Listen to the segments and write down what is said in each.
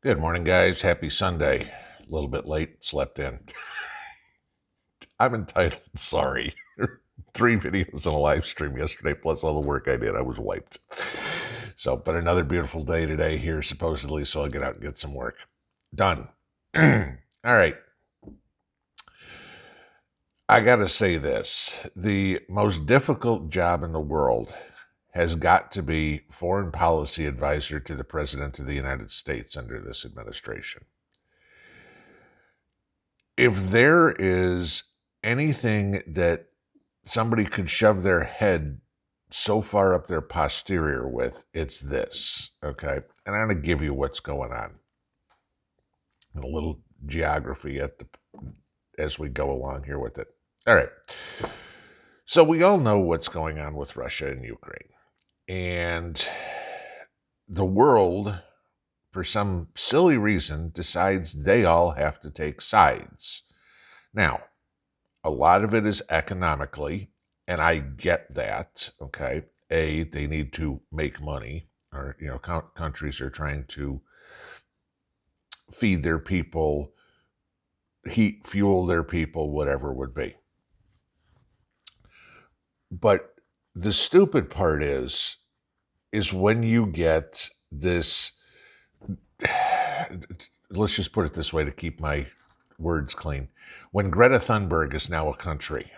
Good morning, guys. Happy Sunday. A little bit late, slept in. I'm entitled, sorry. 3 videos on a live stream yesterday, plus all the work I did. I was wiped. But another beautiful day today here, supposedly, so I'll get out and get some work done. All right. I got to say this. The most difficult job in the world has got to be foreign policy advisor to the President of the United States under this administration. If there is anything that somebody could shove their head so far up their posterior with, it's this, okay? And I'm going to give you what's going on. And a little geography as we go along here with it. All right. So we all know what's going on with Russia and Ukraine. And the world, for some silly reason, decides they all have to take sides. Now, a lot of it is economically, and I get that, okay? They need to make money, or, countries are trying to feed their people, fuel their people, whatever it would be. But the stupid part is when you get this, let's just put it this way to keep my words clean. When Greta Thunberg is now a country,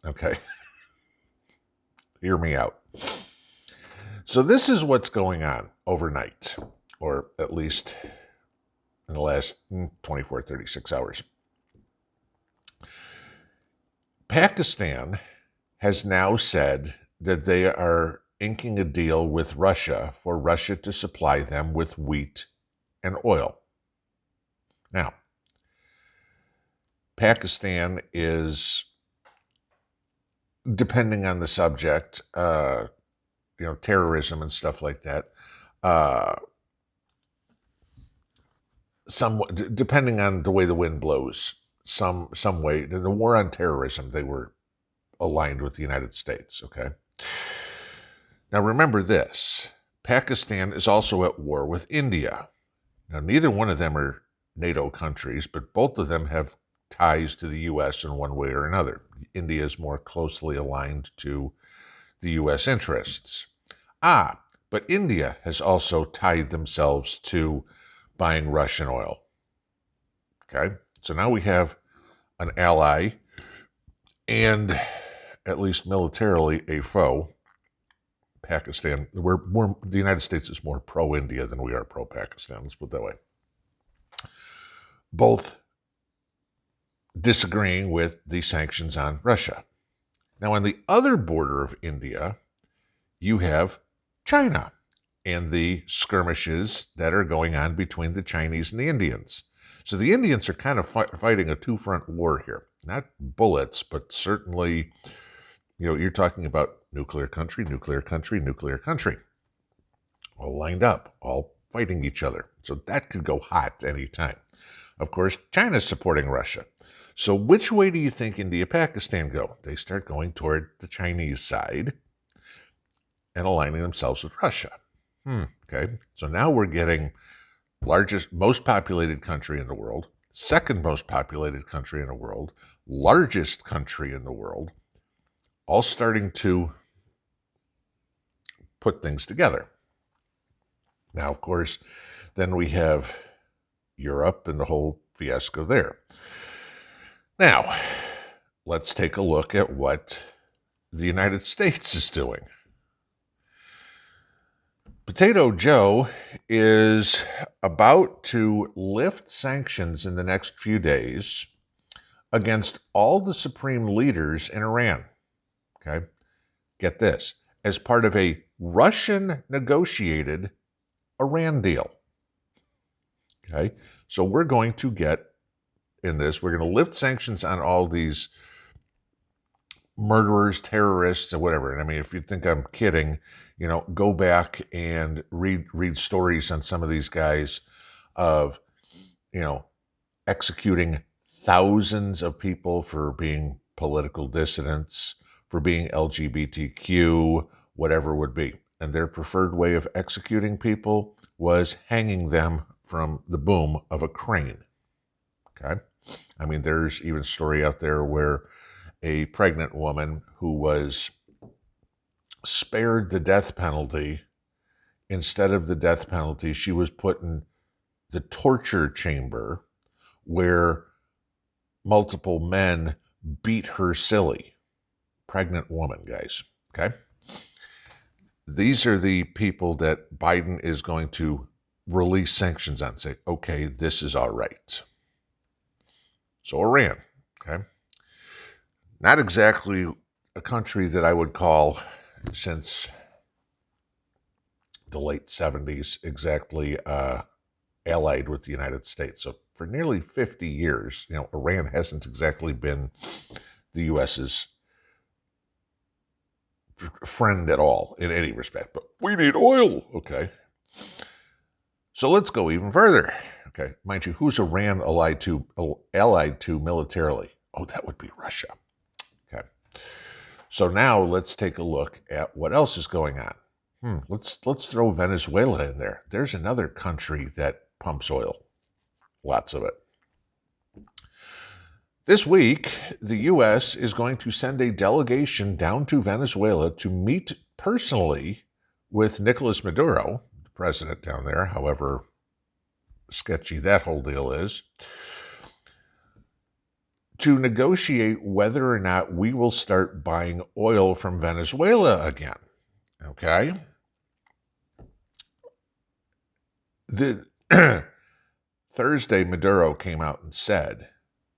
okay? Hear me out. So this is what's going on overnight, or at least in the last 24, 36 hours. Pakistan has now said that they are inking a deal with Russia for Russia to supply them with wheat and oil. Now, Pakistan is, depending on the subject, terrorism and stuff like that, somewhat, depending on the way the wind blows, some way. In the war on terrorism, they were aligned with the United States, okay? Now remember this, Pakistan is also at war with India. Now neither one of them are NATO countries, but both of them have ties to the U.S. in one way or another. India is more closely aligned to the U.S. interests. But India has also tied themselves to buying Russian oil. Okay? So now we have an ally and, at least militarily, a foe. Pakistan, the United States is more pro-India than we are pro-Pakistan. Let's put it that way. Both disagreeing with the sanctions on Russia. Now, on the other border of India, you have China and the skirmishes that are going on between the Chinese and the Indians. So the Indians are kind of fighting a two-front war here. Not bullets, but certainly, you're talking about nuclear country, nuclear country, nuclear country. All lined up, all fighting each other. So that could go hot any time. Of course, China's supporting Russia. So which way do you think India-Pakistan go? They start going toward the Chinese side and aligning themselves with Russia. Okay, so now we're getting most populated country in the world, second most populated country in the world, largest country in the world, all starting to put things together. Now, of course, then we have Europe and the whole fiasco there. Now, let's take a look at what the United States is doing. Potato Joe is about to lift sanctions in the next few days against all the supreme leaders in Iran. Okay? Get this. As part of a Russian-negotiated Iran deal. Okay? So we're going to get in this. We're going to lift sanctions on all these murderers, terrorists, and whatever. And I mean, if you think I'm kidding, go back and read stories on some of these guys of, executing thousands of people for being political dissidents, for being LGBTQ, whatever it would be. And their preferred way of executing people was hanging them from the boom of a crane. Okay? I mean, there's even a story out there where a pregnant woman who was spared the death penalty, instead of the death penalty, she was put in the torture chamber where multiple men beat her silly. Pregnant woman, guys. Okay? These are the people that Biden is going to release sanctions on. Say, okay, this is all right. So Iran, okay? Not exactly a country that I would call, since the late 70s, exactly allied with the United States. So for nearly 50 years, Iran hasn't exactly been the U.S.'s friend at all in any respect. But we need oil, okay? So let's go even further. Okay, mind you, who's Iran allied to militarily? Oh, that would be Russia. Okay. So now let's take a look at what else is going on. Let's throw Venezuela in there. There's another country that pumps oil. Lots of it. This week, the U.S. is going to send a delegation down to Venezuela to meet personally with Nicolas Maduro, the president down there, however sketchy that whole deal is, to negotiate whether or not we will start buying oil from Venezuela again. Okay? Thursday, Maduro came out and said,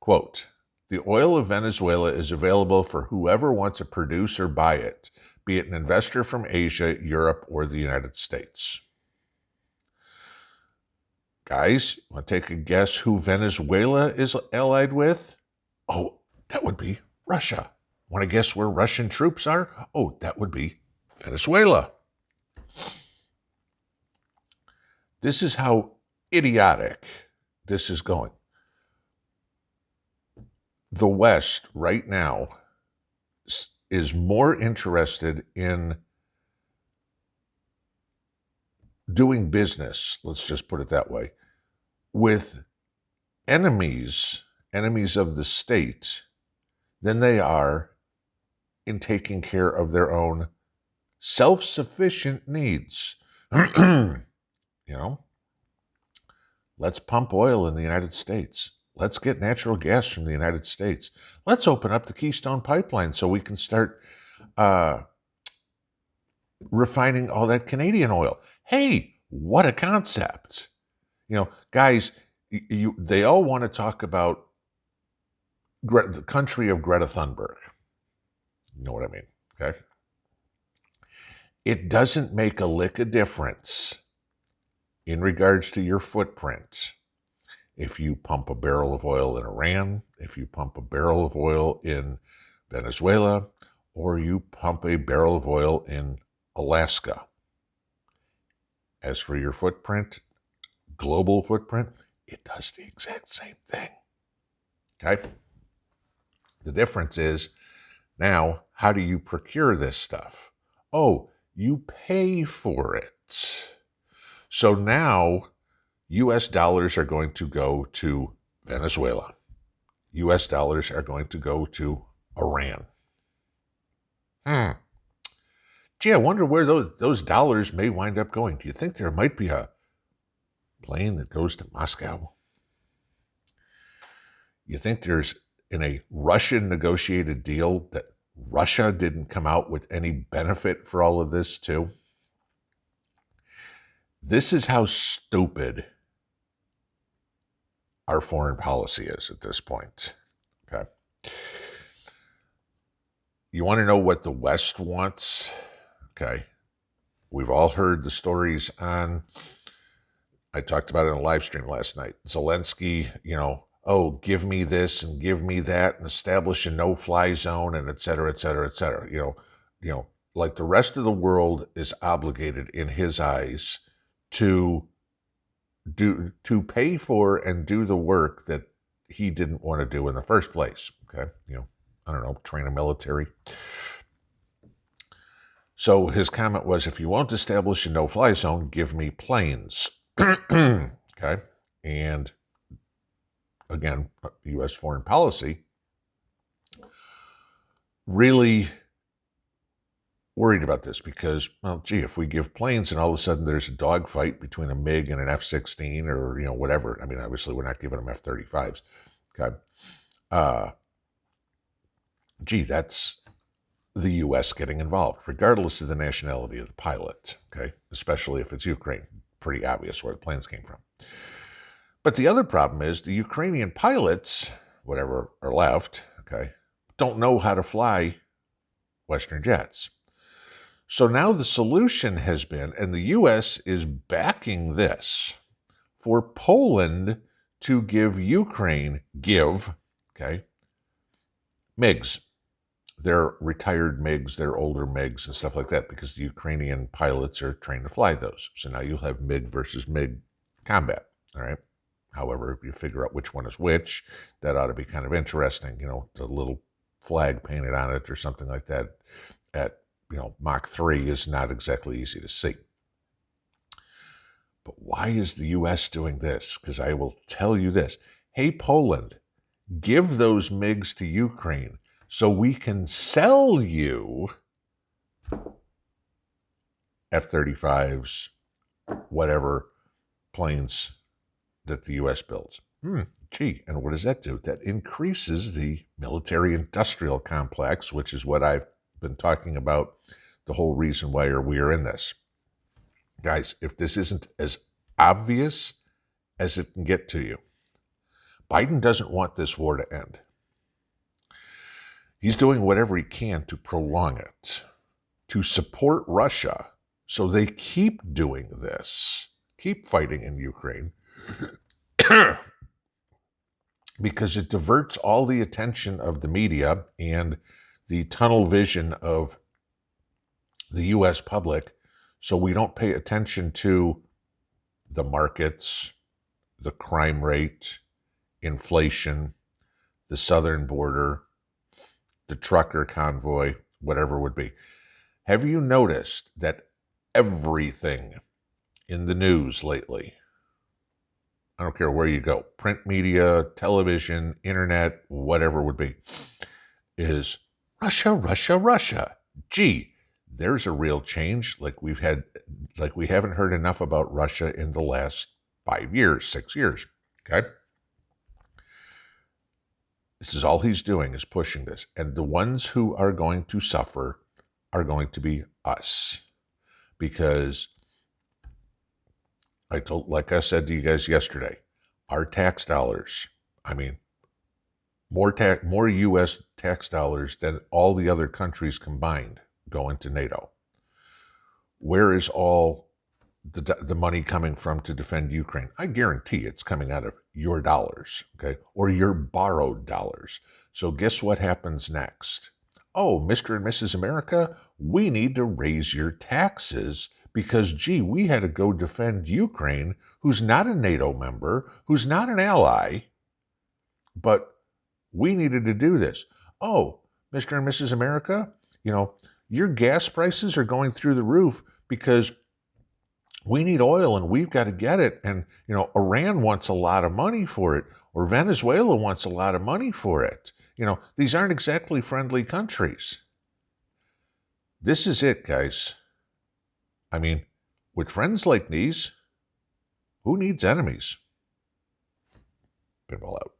quote, "The oil of Venezuela is available for whoever wants to produce or buy it, be it an investor from Asia, Europe, or the United States." Guys, want to take a guess who Venezuela is allied with? Oh, that would be Russia. Want to guess where Russian troops are? Oh, that would be Venezuela. This is how idiotic this is going. The West right now is more interested in doing business, let's just put it that way, with enemies of the state than they are in taking care of their own self-sufficient needs. Let's pump oil in the United States. Let's get natural gas from the United States. Let's open up the Keystone Pipeline so we can start refining all that Canadian oil. Hey, what a concept. Guys, they all want to talk about the country of Greta Thunberg. You know what I mean, okay? It doesn't make a lick of difference in regards to your footprint if you pump a barrel of oil in Iran, if you pump a barrel of oil in Venezuela, or you pump a barrel of oil in Alaska. As for your footprint, global footprint, it does the exact same thing. Okay? The difference is, now, how do you procure this stuff? Oh, you pay for it. So now, U.S. dollars are going to go to Venezuela. U.S. dollars are going to go to Iran. Gee, I wonder where those dollars may wind up going. Do you think there might be a plane that goes to Moscow? You think there's, in a Russian negotiated deal, that Russia didn't come out with any benefit for all of this too? This is how stupid our foreign policy is at this point. Okay. You want to know what the West wants? Okay. We've all heard the stories on, I talked about it in a live stream last night. Zelensky, oh, give me this and give me that and establish a no-fly zone and et cetera, et cetera, et cetera. Like the rest of the world is obligated in his eyes to pay for and do the work that he didn't want to do in the first place. Okay. I don't know, train a military. So his comment was, if you won't establish a no-fly zone, give me planes. Okay. again, U.S. foreign policy, really worried about this because, well, gee, if we give planes and all of a sudden there's a dogfight between a MiG and an F-16 or, whatever. I mean, obviously we're not giving them F-35s. Okay. Gee, that's the U.S. getting involved, regardless of the nationality of the pilot. Okay. Especially if it's Ukraine. Pretty obvious where the planes came from. But the other problem is the Ukrainian pilots, whatever are left, okay, don't know how to fly Western jets. So now the solution has been, and the U.S. is backing this, for Poland to give Ukraine, okay, MiGs. They're retired MiGs, they're older MiGs and stuff like that, because the Ukrainian pilots are trained to fly those. So now you'll have MiG versus MiG combat, all right? However, if you figure out which one is which, that ought to be kind of interesting, the little flag painted on it or something like that at Mach 3 is not exactly easy to see. But why is the U.S. doing this? Because I will tell you this. Hey, Poland, give those MiGs to Ukraine so we can sell you F-35s, whatever planes that the U.S. builds. Gee, and what does that do? That increases the military-industrial complex, which is what I've been talking about, the whole reason why we are in this. Guys, if this isn't as obvious as it can get to you, Biden doesn't want this war to end. He's doing whatever he can to prolong it, to support Russia so they keep doing this, keep fighting in Ukraine, because it diverts all the attention of the media and the tunnel vision of the U.S. public, so we don't pay attention to the markets, the crime rate, inflation, the southern border, the trucker convoy, whatever it would be. Have you noticed that everything in the news lately, I don't care where you go, print media, television, internet, whatever it would be, is Russia, Russia, Russia. Gee, there's a real change like we haven't heard enough about Russia in the last 5 years, 6 years. Okay? This is all he's doing, is pushing this. And the ones who are going to suffer are going to be us. Because like I said to you guys yesterday, our tax dollars, more U.S. tax dollars than all the other countries combined go into NATO. Where is all the money coming from to defend Ukraine? I guarantee it's coming out of your dollars, okay, or your borrowed dollars. So guess what happens next? Oh, Mr. and Mrs. America, we need to raise your taxes because, gee, we had to go defend Ukraine, who's not a NATO member, who's not an ally, but we needed to do this. Oh, Mr. and Mrs. America, your gas prices are going through the roof because we need oil and we've got to get it. And, Iran wants a lot of money for it, or Venezuela wants a lot of money for it. These aren't exactly friendly countries. This is it, guys. With friends like these, who needs enemies? Pinball out.